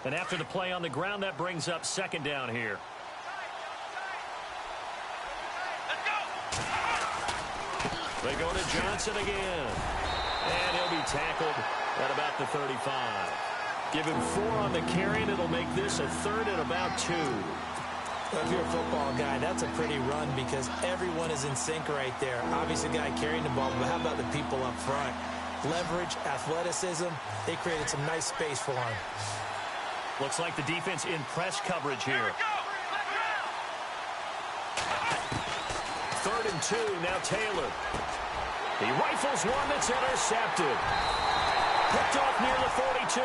And after the play on the ground, that brings up second down here. They go to Johnson again. And he'll be tackled at about the 35. Give him 4 on the carry, and it'll make this a 3rd and about 2. Well, if you're a football guy, that's a pretty run because everyone is in sync right there. Obviously, the guy carrying the ball, but how about the people up front? Leverage, athleticism, they created some nice space for him. Looks like the defense in press coverage here. 3rd and 2, now Taylor. He rifles one that's intercepted. Picked off near the 42.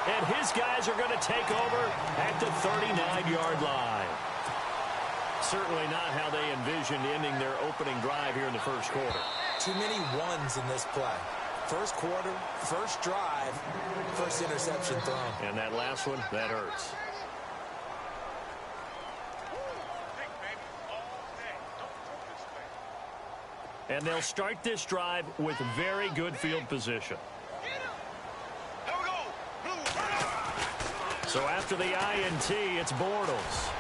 And his guys are going to take over at the 39-yard line. Certainly not how they envisioned ending their opening drive here in the first quarter. Too many ones in this play. First quarter, first drive, first interception thrown. And that last one, that hurts. And they'll start this drive with very good field position. So after the INT, it's Bortles.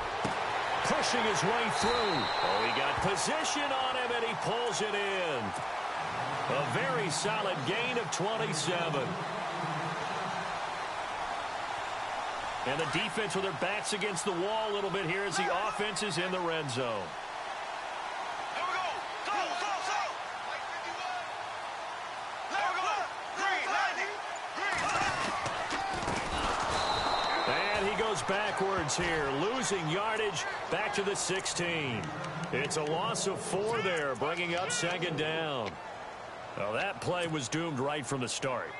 Pushing his way through. Oh, he got position on him, and he pulls it in. A very solid gain of 27. And the defense with their backs against the wall a little bit here as the offense is in the red zone. Backwards here, losing yardage back to the 16. It's a loss of 4 there, bringing up second down. Well, that play was doomed right from the start.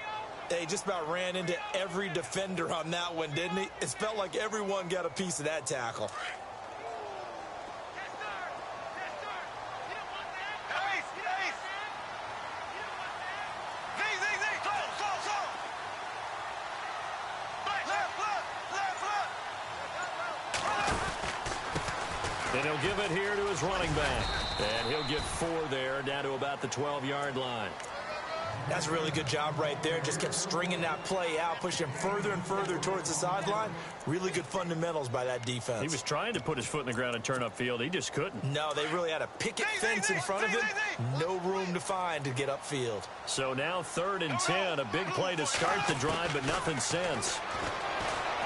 They just about ran into every defender on that one, didn't he? It felt like everyone got a piece of that tackle. And he'll give it here to his running back. And he'll get 4 there, down to about the 12-yard line. That's a really good job right there. Just kept stringing that play out, pushing further and further towards the sideline. Really good fundamentals by that defense. He was trying to put his foot in the ground and turn upfield. He just couldn't. No, they really had a picket fence in front of him. No room to find to get upfield. So now 3rd and 10. A big play to start the drive, but nothing since.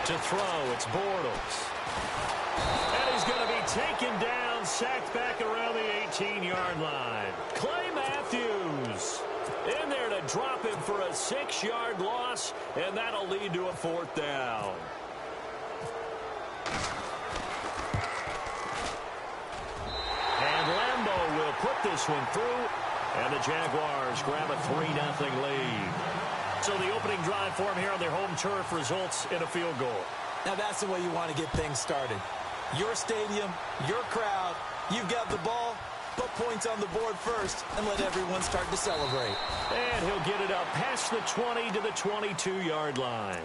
To throw, it's Bortles. And he's going to be taken down, sacked back around the 18-yard line. Clay Matthews in there to drop him for a 6-yard loss, and that'll lead to a 4th down. And Lambeau will put this one through, and the Jaguars grab a 3-0 lead. So the opening drive for them here on their home turf results in a field goal. Now that's the way you want to get things started. Your stadium, your crowd, you've got the ball, put points on the board first, and let everyone start to celebrate. And he'll get it up past the 20 to the 22-yard line.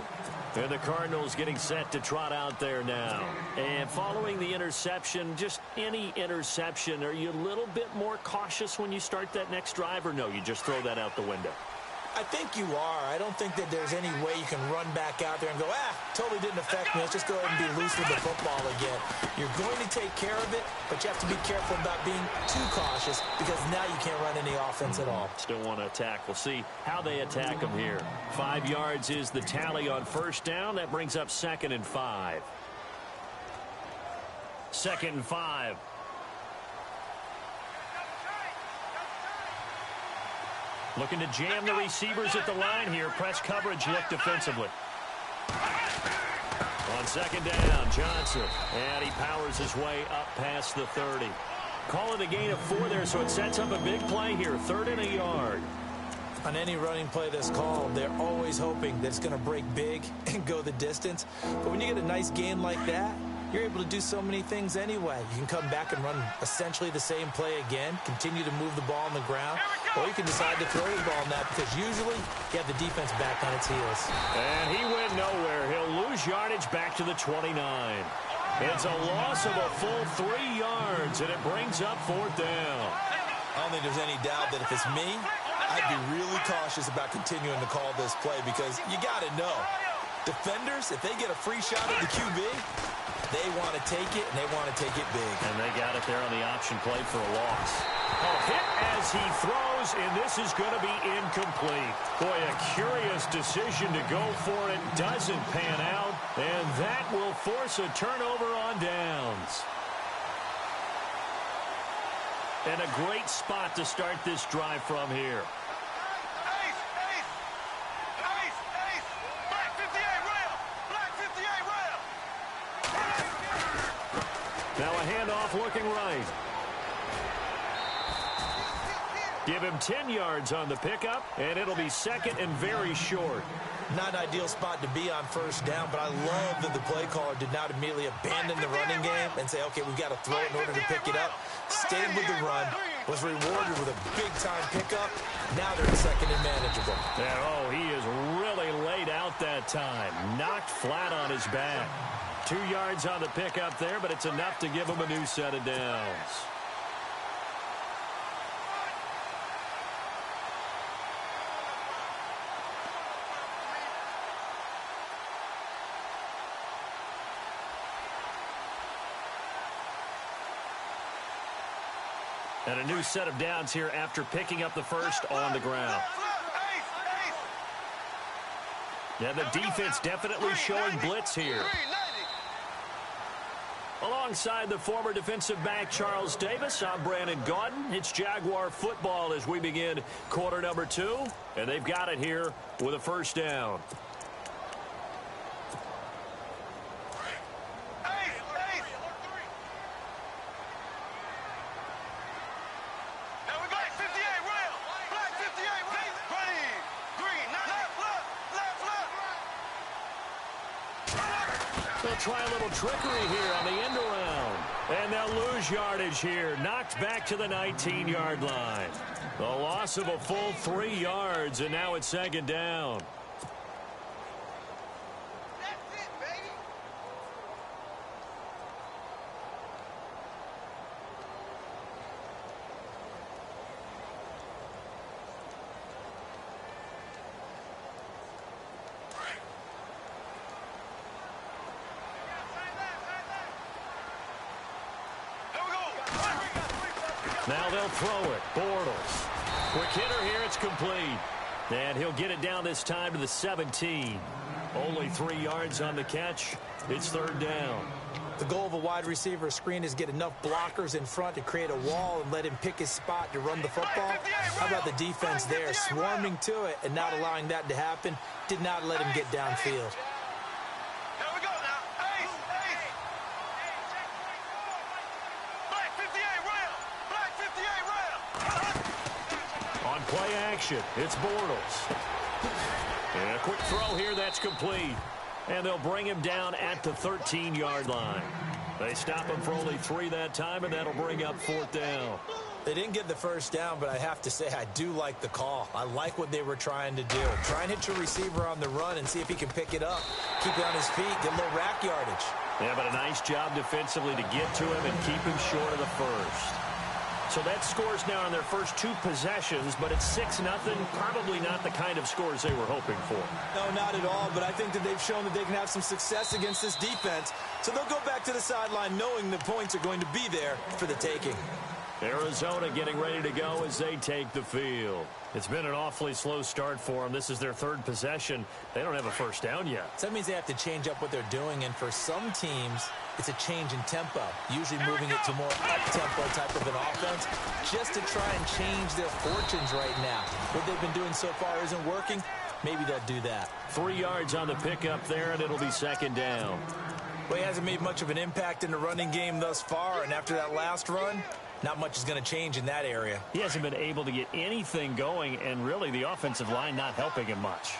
And the Cardinals getting set to trot out there now. And following the interception, just any interception, are you a little bit more cautious when you start that next drive, or no, you just throw that out the window? I think you are. I don't think that there's any way you can run back out there and go, totally didn't affect me. Let's just go ahead and be loose with the football again. You're going to take care of it, but you have to be careful about being too cautious because now you can't run any offense at all. Still want to attack. We'll see how they attack them here. 5 yards is the tally on first down. That brings up 2nd and 5. 2nd and 5. Looking to jam the receivers at the line here. Press coverage look defensively. On 2nd down, Johnson. And he powers his way up past the 30. Call it a gain of 4 there, so it sets up a big play here. 3rd and a yard. On any running play that's called, they're always hoping that it's going to break big and go the distance. But when you get a nice gain like that, you're able to do so many things anyway. You can come back and run essentially the same play again, continue to move the ball on the ground, or you can decide to throw the ball on that because usually you have the defense back on its heels. And he went nowhere. He'll lose yardage back to the 29. It's a loss of a full 3 yards, and it brings up 4th down. I don't think there's any doubt that if it's me, I'd be really cautious about continuing to call this play because you got to know. Defenders, if they get a free shot at the QB, they want to take it, and they want to take it big. And they got it there on the option play for a loss. A hit as he throws, and this is going to be incomplete. Boy, a curious decision to go for it. Doesn't pan out, and that will force a turnover on downs. And a great spot to start this drive from here. Now a handoff looking right. Give him 10 yards on the pickup, and it'll be second and very short. Not an ideal spot to be on first down, but I love that the play caller did not immediately abandon the running game and say, okay, we've got to throw it in order to pick it up. Stayed with the run, was rewarded with a big-time pickup. Now they're in second and manageable. Oh, he is really laid out that time. Knocked flat on his back. 2 yards on the pickup there, but it's enough to give him a new set of downs. And a new set of downs here after picking up the first on the ground. Yeah, the defense definitely showing blitz here. Alongside the former defensive back Charles Davis, I'm Brandon Gaudin. It's Jaguar football as we begin quarter number 2. And they've got it here with a first down. They'll try a little trickery here on the end around. And they'll lose yardage here. Knocked back to the 19-yard line. The loss of a full 3 yards, and now it's second down. That's it, baby. Now they'll throw it. Bortles. Quick hitter here. It's complete. And he'll get it down this time to the 17. Only 3 yards on the catch. It's third down. The goal of a wide receiver screen is get enough blockers in front to create a wall and let him pick his spot to run the football. How about the defense there, swarming to it and not allowing that to happen? Did not let him get downfield. Play action. It's Bortles. And a quick throw here. That's complete. And they'll bring him down at the 13-yard line. They stop him for only 3 that time, and that'll bring up fourth down. They didn't get the first down, but I have to say I do like the call. I like what they were trying to do. Try and hit your receiver on the run and see if he can pick it up. Keep it on his feet. Get a little rack yardage. Yeah, but a nice job defensively to get to him and keep him short of the first. So that scores now on their first 2 possessions, but it's 6-0. Probably not the kind of scores they were hoping for. No, not at all, but I think that they've shown that they can have some success against this defense. So they'll go back to the sideline knowing the points are going to be there for the taking. Arizona getting ready to go as they take the field. It's been an awfully slow start for them. This is their 3rd possession. They don't have a first down yet. So that means they have to change up what they're doing, and for some teams, it's a change in tempo, usually moving it to more up-tempo type of an offense, just to try and change their fortunes right now. What they've been doing so far isn't working. Maybe they'll do that. 3 yards on the pickup there, and it'll be second down. Well, he hasn't made much of an impact in the running game thus far, and after that last run, not much is going to change in that area. He hasn't been able to get anything going, and really the offensive line not helping him much.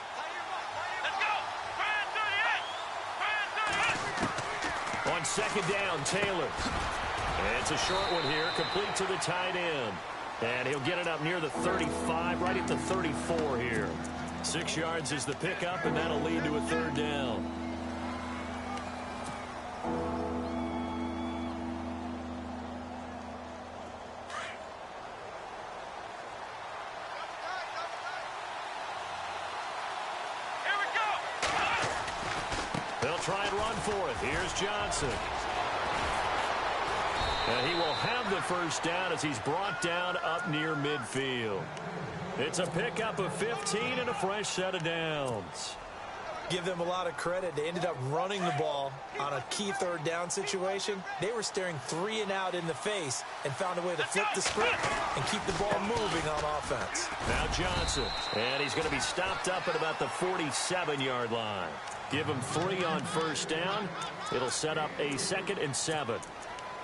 On second down, Taylor. And it's a short one here, complete to the tight end. And he'll get it up near the 35, right at the 34 here. 6 yards is the pickup, and that'll lead to a third down. try and run for it. Here's Johnson. And he will have the first down as he's brought down up near midfield. It's a pickup of 15 and a fresh set of downs. Give them a lot of credit. They ended up running the ball on a key third down situation. They were staring 3 and out in the face and found a way to flip the script and keep the ball moving on offense. Now Johnson, and he's going to be stopped up at about the 47-yard line. Give him 3 on first down. It'll set up a 2nd and 7.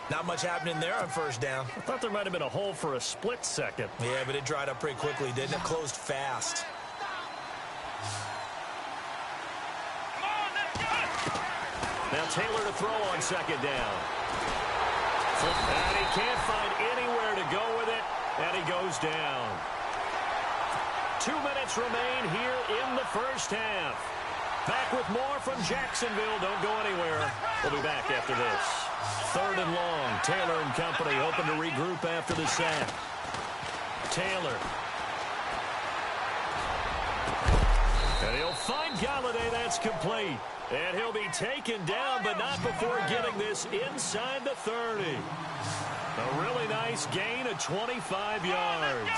Not much happening there on first down. I thought there might have been a hole for a split second. Yeah, but it dried up pretty quickly, didn't it? Closed fast. Now Taylor to throw on second down. And he can't find anywhere to go with it, and he goes down. 2 minutes remain here in the first half. Back with more from Jacksonville. Don't go anywhere. We'll be back after this. 3rd and long. Taylor and company hoping to regroup after the sack. Taylor. And he'll find Galladay. That's complete. And he'll be taken down, but not before getting this inside the 30. A really nice gain of 25 yards.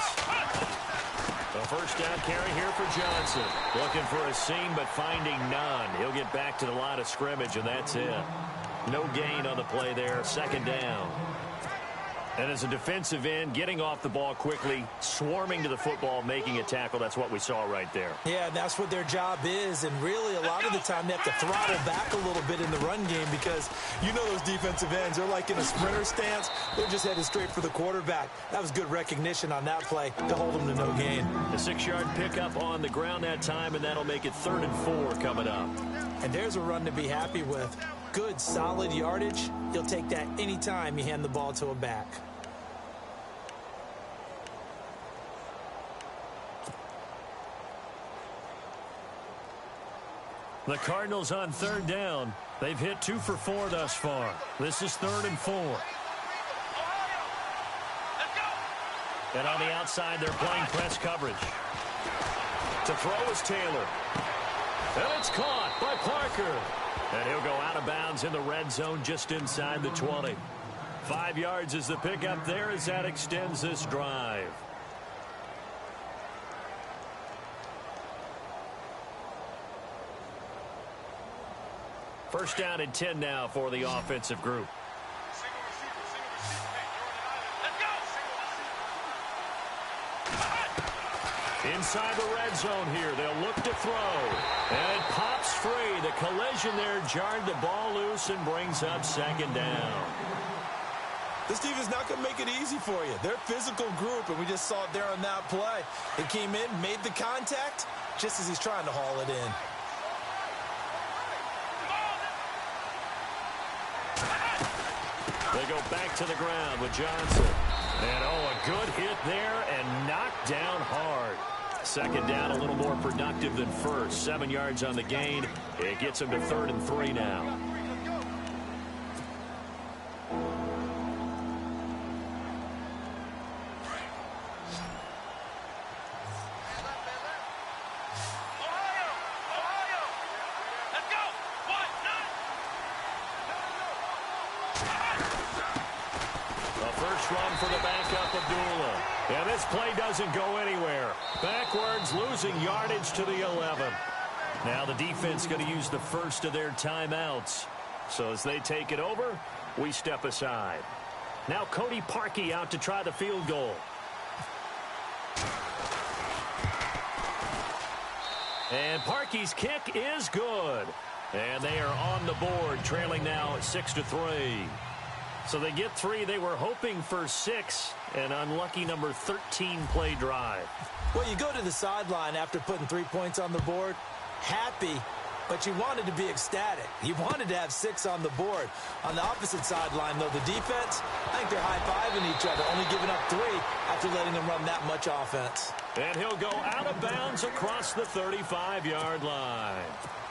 A first down carry here for Johnson. Looking for a seam, but finding none. He'll get back to the line of scrimmage, and that's it. No gain on the play there. 2nd down. And as a defensive end, getting off the ball quickly, swarming to the football, making a tackle, that's what we saw right there. Yeah, and that's what their job is. And really, a lot of the time, they have to throttle back a little bit in the run game because you know those defensive ends, they're like in a sprinter stance. They're just headed straight for the quarterback. That was good recognition on that play to hold them to no gain. A 6-yard pickup on the ground that time, and that'll make it 3rd and 4 coming up. And there's a run to be happy with. Good, solid yardage. You'll take that anytime you hand the ball to a back. The Cardinals on 3rd down. They've hit 2 for 4 thus far. This is 3rd and 4. And on the outside, they're playing press coverage. To throw is Taylor. And it's caught by Parker. And he'll go out of bounds in the red zone just inside the 20. 5 yards is the pickup there as that extends this drive. First down and 10 now for the offensive group. Inside the red zone here, they'll look to throw. And it pops free. The collision there jarred the ball loose and brings up 2nd down. This team is not going to make it easy for you. They're a physical group, and we just saw it there on that play. It came in, made the contact, just as he's trying to haul it in. They go back to the ground with Johnson. And, a good hit there and knocked down hard. 2nd down, a little more productive than first. 7 yards on the gain. It gets him to 3rd and 3 now. Run for the backup Abdullah. And this play doesn't go anywhere. Backwards, losing yardage to the 11. Now the defense going to use the first of their timeouts. So as they take it over, we step aside. Now Cody Parkey out to try the field goal. And Parkey's kick is good. And they are on the board, trailing now at 6-3. So they get 3. They were hoping for 6. An unlucky number 13 play drive. Well, you go to the sideline after putting 3 points on the board, happy, but you wanted to be ecstatic. You wanted to have 6 on the board. On the opposite sideline, though, the defense, I think they're high-fiving each other, only giving up 3 after letting them run that much offense. And he'll go out of bounds across the 35-yard line.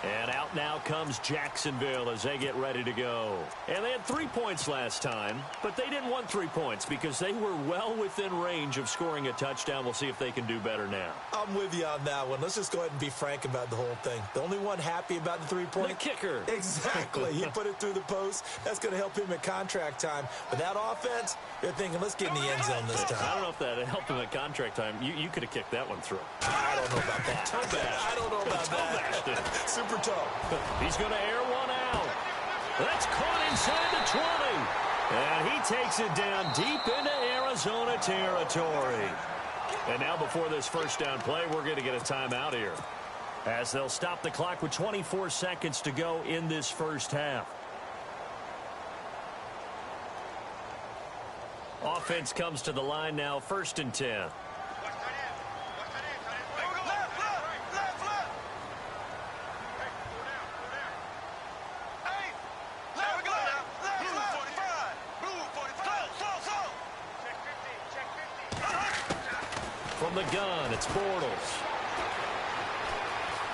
And out now comes Jacksonville as they get ready to go. And they had 3 points last time, but they didn't want 3 points because they were well within range of scoring a touchdown. We'll see if they can do better now. I'm with you on that one. Let's just go ahead and be frank about the whole thing. The only one happy happy about the three-point. The kicker. Exactly. He put it through the post. That's going to help him at contract time. But that offense, they're thinking, let's get in the end zone this time. I don't know if that helped him at contract time. You could have kicked that one through. I don't know about that. I don't know about that. Super tough. He's going to air one out. That's caught inside the 20. And he takes it down deep into Arizona territory. And now before this first down play, we're going to get a timeout here, as they'll stop the clock with 24 seconds to go in this first half. Offense comes to the line now, 1st and 10. From the gun, it's Bortles.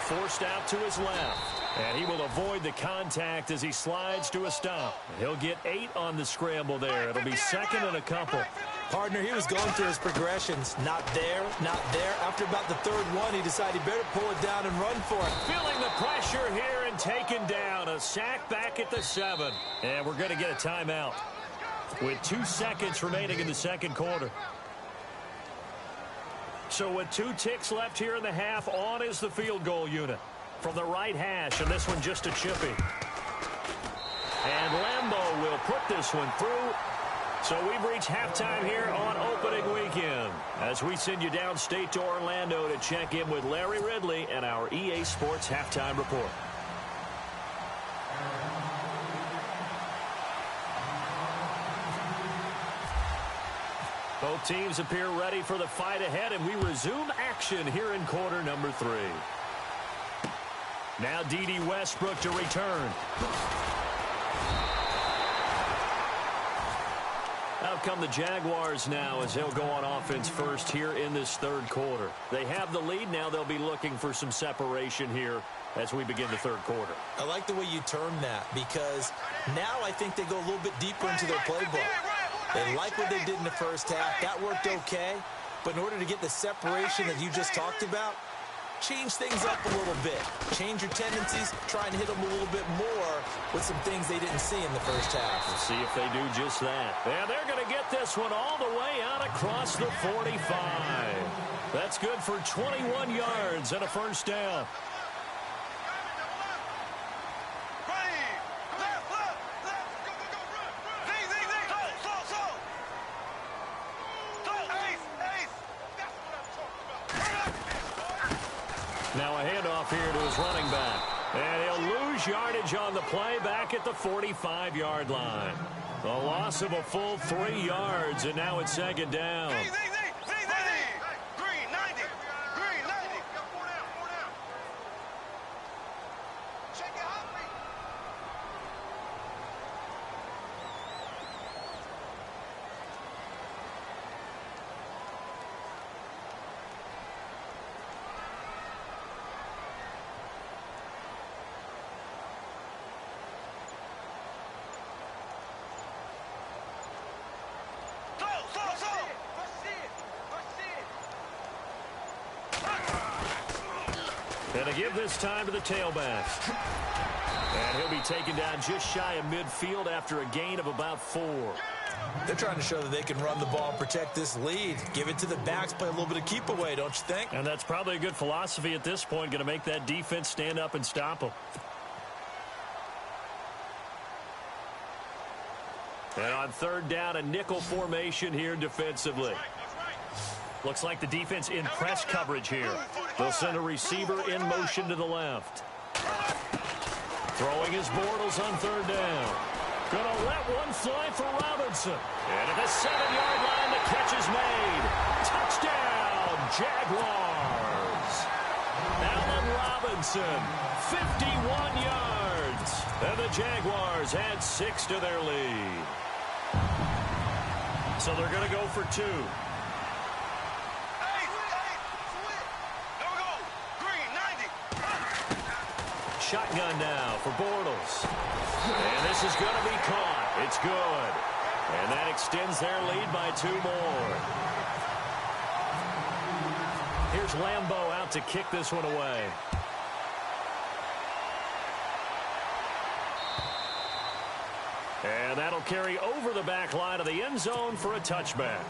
Forced out to his left. And he will avoid the contact as he slides to a stop. He'll get 8 on the scramble there. It'll be 2nd and a couple. Partner, he was going through his progressions. Not there, not there. After about the 3rd one, he decided he better pull it down and run for it. Feeling the pressure here and taken down. A sack back at the 7. And we're going to get a timeout with 2 seconds remaining in the second quarter. So with 2 ticks left here in the half, on is the field goal unit from the right hash, and this one just a chippy. And Lambeau will put this one through. So we've reached halftime here on opening weekend, as we send you downstate to Orlando to check in with Larry Ridley and our EA Sports Halftime Report. Both teams appear ready for the fight ahead, and we resume action here in quarter number 3. Now D.D. Westbrook to return. Out come the Jaguars now, as they'll go on offense first here in this 3rd quarter. They have the lead. Now they'll be looking for some separation here as we begin the 3rd quarter. I like the way you term that, because now I think they go a little bit deeper into their playbook. They like what they did in the first half. That worked okay. But in order to get the separation that you just talked about, change things up a little bit. Change your tendencies. Try and hit them a little bit more with some things they didn't see in the first half. We'll see if they do just that. And they're going to get this one all the way out across the 45. That's good for 21 yards and a first down. Now a handoff here to his running back. And he'll lose yardage on the play back at the 45-yard line. A loss of a full 3 yards, and now it's 2nd down. And to give this time to the tailback. And he'll be taken down just shy of midfield after a gain of about 4. They're trying to show that they can run the ball and protect this lead. Give it to the backs, play a little bit of keep away, don't you think? And that's probably a good philosophy at this point, going to make that defense stand up and stop them. And on 3rd down, a nickel formation here defensively. Looks like the defense in press coverage here. They'll send a receiver in motion to the left. Throwing his Bortles on 3rd down. Gonna let one fly for Robinson. And at the 7-yard line, the catch is made. Touchdown, Jaguars. Allen Robinson, 51 yards. And the Jaguars add 6 to their lead. So they're going to go for 2. Shotgun now for Bortles. And this is going to be caught. It's good. And that extends their lead by 2 more. Here's Lambeau out to kick this one away. And that'll carry over the back line of the end zone for a touchback.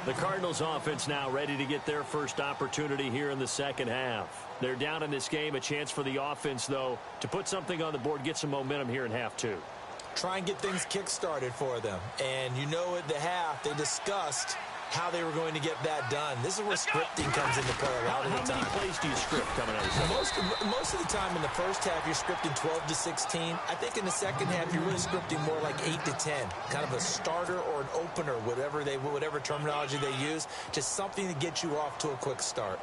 The Cardinals offense now ready to get their first opportunity here in the second half. They're down in this game. A chance for the offense, though, to put something on the board, get some momentum here in half two. Try and get things kick-started for them. And you know at the half, they discussed how they were going to get that done. This is where scripting comes into play a lot of the time. How many plays do you script coming out of this? Most of the time in the first half, you're scripting 12 to 16. I think in the second half, you're really scripting more like 8 to 10. Kind of a starter or an opener, whatever terminology they use. Just something to get you off to a quick start.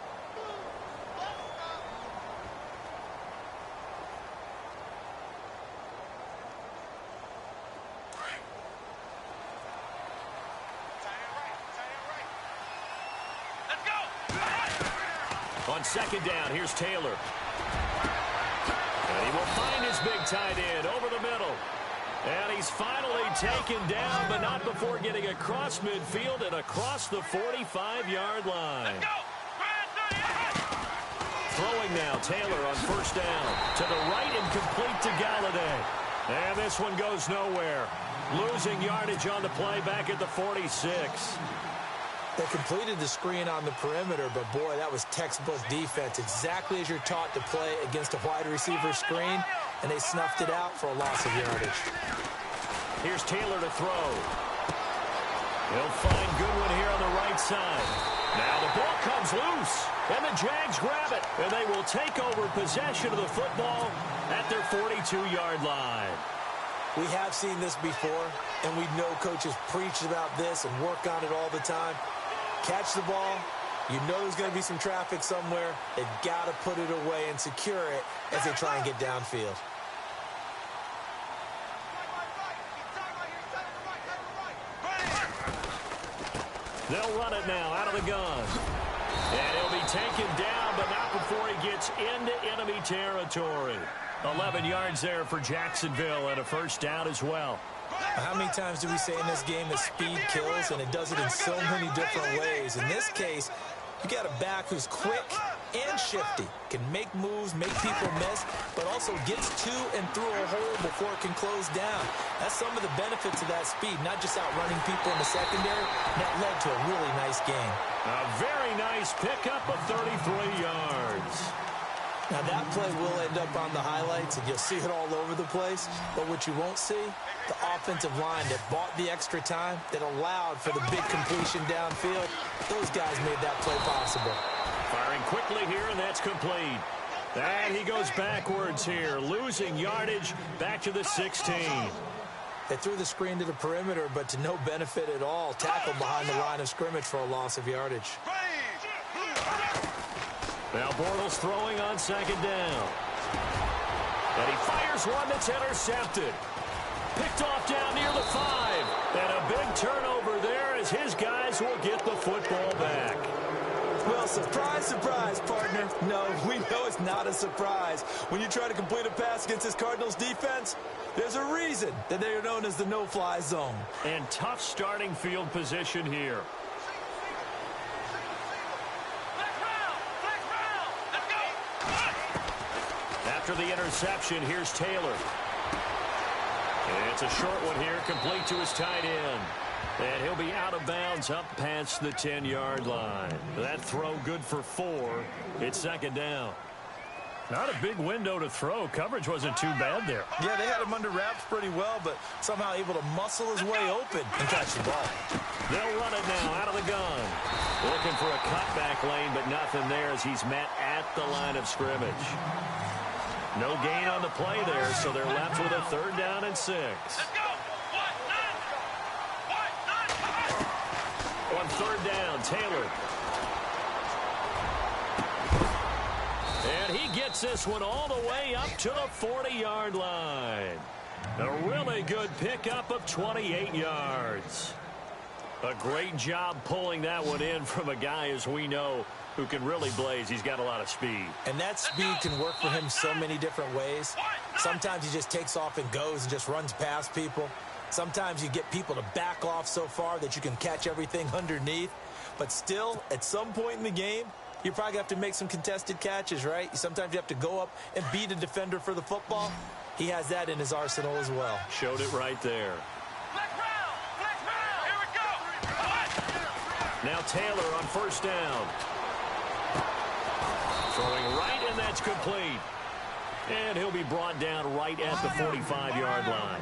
On second down, here's Taylor. And he will find his big tight end over the middle. And he's finally taken down, but not before getting across midfield and across the 45-yard line. Throwing now, Taylor on first down. To the right and complete to Galladay. And this one goes nowhere. Losing yardage on the play back at the 46. They completed the screen on the perimeter, but boy, that was textbook defense. Exactly as you're taught to play against a wide receiver screen, and they snuffed it out for a loss of yardage. Here's Taylor to throw. He'll find Goodwin here on the right side. Now the ball comes loose, and the Jags grab it, and they will take over possession of the football at their 42-yard line. We have seen this before, and we know coaches preach about this and work on it all the time. Catch the ball. You know there's going to be some traffic somewhere. They've got to put it away and secure it as they try and get downfield. They'll run it now out of the gun. And he'll be taken down, but not before he gets into enemy territory. 11 yards there for Jacksonville and a first down as well. How many times do we say in this game that speed kills, and it does it in so many different ways? In this case, you got a back who's quick and shifty, can make moves, make people miss, but also gets to and through a hole before it can close down. That's some of the benefits of that speed, not just outrunning people in the secondary. That led to a really nice game. A very nice pickup of 33 yards. Now, that play will end up on the highlights, and you'll see it all over the place. But what you won't see, the offensive line that bought the extra time, that allowed for the big completion downfield, those guys made that play possible. Firing quickly here, and that's complete. And he goes backwards here, losing yardage back to the 16. They threw the screen to the perimeter, but to no benefit at all. Tackled behind the line of scrimmage for a loss of yardage. Now Bortles throwing on second down. And he fires one that's intercepted. Picked off down near the 5. And a big turnover there as his guys will get the football back. Well, surprise, surprise, partner. No, we know it's not a surprise. When you try to complete a pass against this Cardinals defense, there's a reason that they are known as the no-fly zone. And tough starting field position here. After the interception, here's Taylor. And it's a short one here, complete to his tight end. And he'll be out of bounds up past the 10-yard line. That throw good for 4. It's second down. Not a big window to throw. Coverage wasn't too bad there. Yeah, they had him under wraps pretty well, but somehow able to muscle his way open and catch the ball. They'll run it now out of the gun. Looking for a cutback lane, but nothing there as he's met at the line of scrimmage. No gain on the play there, so they're left with a third down and 6. On third down, Taylor. And he gets this one all the way up to the 40-yard line. A really good pickup of 28 yards. A great job pulling that one in from a guy, as we know, who can really blaze. He's got a lot of speed. And that speed can work for him so many different ways. Sometimes he just takes off and goes and just runs past people. Sometimes you get people to back off so far that you can catch everything underneath. But still, at some point in the game, You probably have to make some contested catches, right? Sometimes you have to go up and beat a defender for the football. He has that in his arsenal as well. Showed it right there. Here we go. Now Taylor on first down. Throwing right, and that's complete. And he'll be brought down right at the 45-yard line.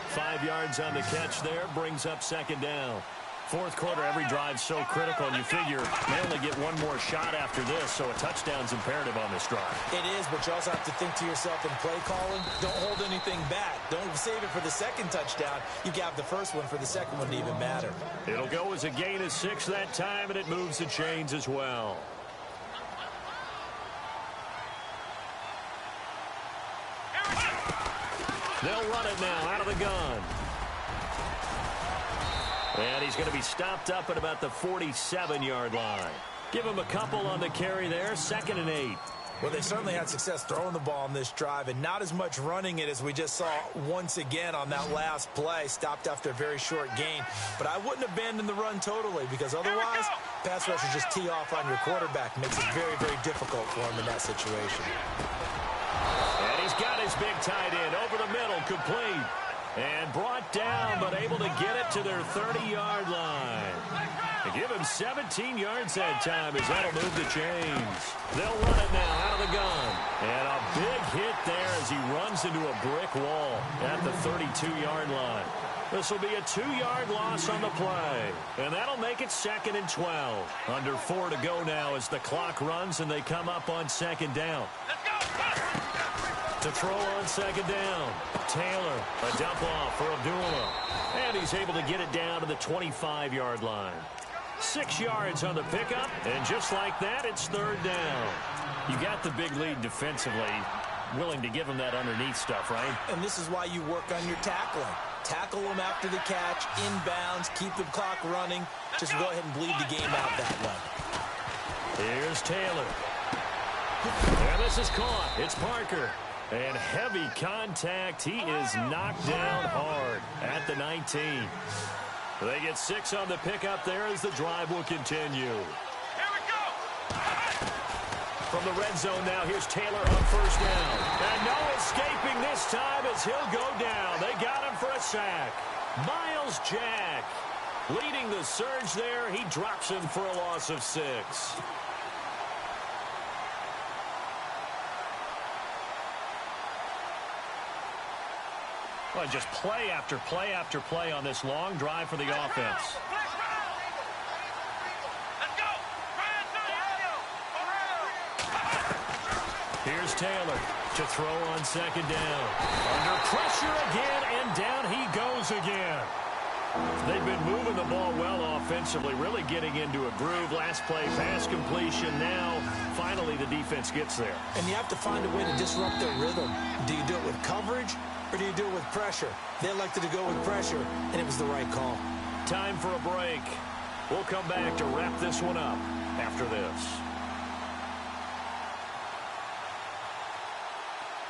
5 yards on the catch there, brings up second down. Fourth quarter, every drive's so critical, and you figure they only get one more shot after this, so a touchdown's imperative on this drive. It is, but you also have to think to yourself in play calling, don't hold anything back. Don't save it for the second touchdown. You have the first one for the second one to even matter. It'll go as a gain of 6 that time, and it moves the chains as well. They'll run it now out of the gun. And he's going to be stopped up at about the 47-yard line. Give him a couple on the carry there, 2nd and 8. Well, they certainly had success throwing the ball on this drive, and not as much running it as we just saw once again on that last play. Stopped after a very short gain. But I wouldn't abandon the run totally, because otherwise, pass rushers just tee off on your quarterback. Makes it very, very difficult for him in that situation. And he's got his big tight end over the middle, complete. And brought down, but able to get it to their 30-yard line. They give him 17 yards that time as that'll move the chains. They'll run it now out of the gun. And a big hit there as he runs into a brick wall at the 32-yard line. This will be a 2-yard loss on the play. And that'll make it 2nd and 12. Under 4 to go now as the clock runs and they come up on 2nd down. To throw on 2nd down. Taylor, a dump off for Abdullah. And he's able to get it down to the 25-yard line. 6 yards on the pickup, and just like that, it's 3rd down. You got the big lead defensively, willing to give him that underneath stuff, right? And this is why you work on your tackling. Tackle them after the catch, inbounds, keep the clock running. Just go ahead and bleed the game out that way. Here's Taylor. And this is caught. It's Parker. And heavy contact. He is knocked down hard at the 19. They get 6 on the pickup there as the drive will continue. Here we go. From the red zone now, here's Taylor on first down. And no escaping this time as he'll go down. They got him for a sack. Miles Jack leading the surge there. He drops him for a loss of 6. Well, just play after play after play on this long drive for the offense. Here's Taylor to throw on 2nd down. Under pressure again, and down he goes again. They've been moving the ball well offensively, really getting into a groove. Last play, pass completion. Now, finally, the defense gets there. And you have to find a way to disrupt their rhythm. Do you do it with coverage, or do you do it with pressure? They elected to go with pressure, and it was the right call. Time for a break. We'll come back to wrap this one up after this.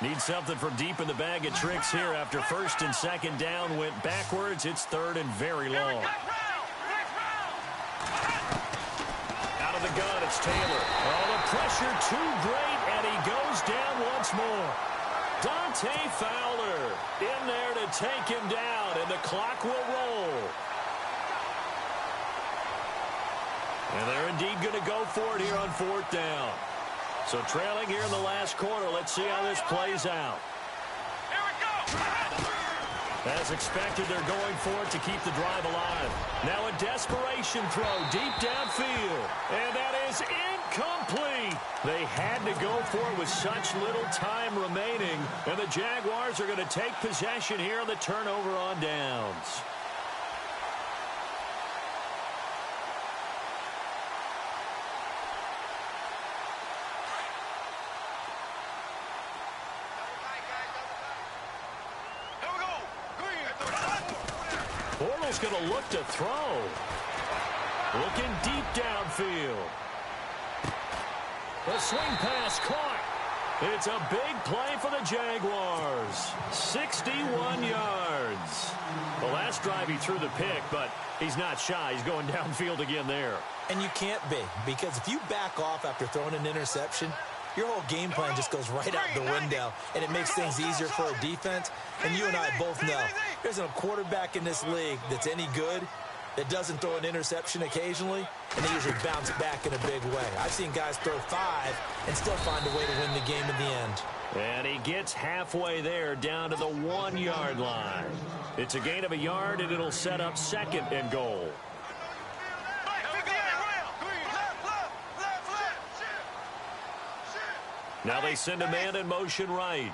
Need something from deep in the bag of tricks here after 1st and 2nd down went backwards. It's 3rd and very long. Out of the gun, it's Taylor. Oh, the pressure too great, and he goes down once more. Dante Fowler in there to take him down, and the clock will roll. And they're indeed going to go for it here on 4th down. So trailing here in the last quarter. Let's see how this plays out. Here we go. As expected, they're going for it to keep the drive alive. Now a desperation throw deep downfield. And that is incomplete. They had to go for it with such little time remaining. And the Jaguars are going to take possession here on the turnover on downs. Bortles going to look to throw. Looking deep downfield. The swing pass caught. It's a big play for the Jaguars. 61 yards. The last drive he threw the pick, but he's not shy. He's going downfield again there. And you can't be, because if you back off after throwing an interception, your whole game plan just goes right out the window, and it makes things easier for a defense. And you and I both know there's a quarterback in this league that's any good that doesn't throw an interception occasionally, and they usually bounce back in a big way. I've seen guys throw 5 and still find a way to win the game in the end. And he gets halfway there, down to the 1-yard line. It's a gain of a yard, and it'll set up 2nd and goal. Now they send a man in motion right.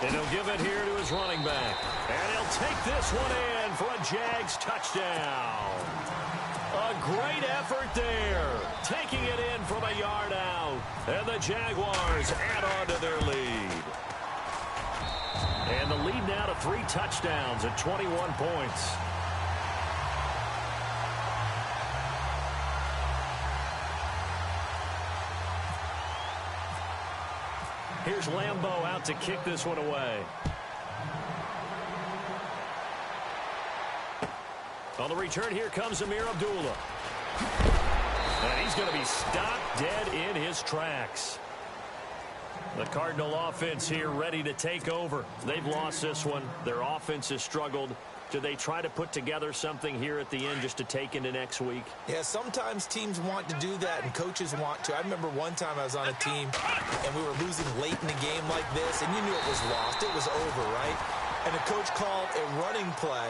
And he'll give it here to his running back. And he'll take this one in for a Jags touchdown. A great effort there. Taking it in from a yard out. And the Jaguars add on to their lead. And the lead now to 3 touchdowns at 21 points. Here's Lambeau out to kick this one away. On the return, here comes Amir Abdullah. And he's going to be stopped dead in his tracks. The Cardinal offense here ready to take over. They've lost this one. Their offense has struggled. Do they try to put together something here at the end just to take into next week? Yeah, sometimes teams want to do that and coaches want to. I remember one time I was on a team and we were losing late in the game like this, and you knew it was lost. It was over, right? And the coach called a running play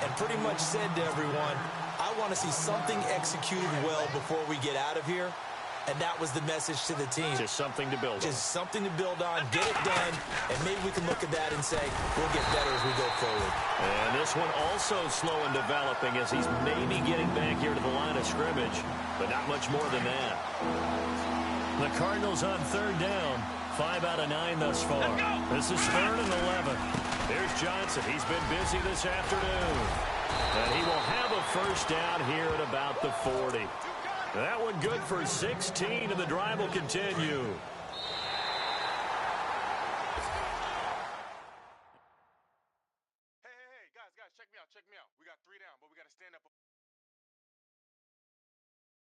and pretty much said to everyone, I want to see something executed well before we get out of here. And that was the message to the team. Just something to build on. Just something to build on, get it done, and maybe we can look at that and say, we'll get better as we go forward. And this one also slow in developing as he's maybe getting back here to the line of scrimmage, but not much more than that. The Cardinals on 3rd down. 5 out of 9 thus far. This is 3rd and 11. There's Johnson. He's been busy this afternoon. And he will have a first down here at about the 40. That one good for 16, and the drive will continue. Hey, guys, check me out. We got 3 down, but we got to stand up.